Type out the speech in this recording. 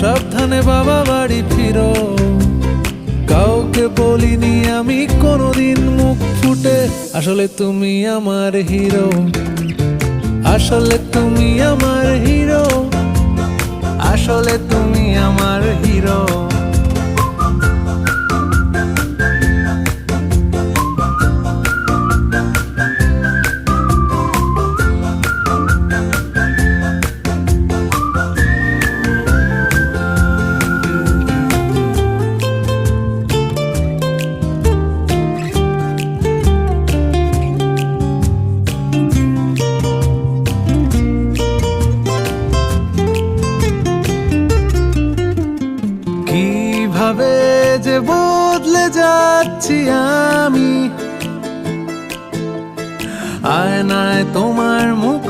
সাবধানে বাবা বাড়ি ফিরো। কাউকে বলিনি আমি কোনোদিন মুখ ফুটে, আসলে তুমি আমার হিরো, আসলে তুমি আমার হিরো, আসলে তুমি আমার হিরো। কিভাবে যে বদলে যাচ্ছি আমি, আয়নায় তোমার মুখ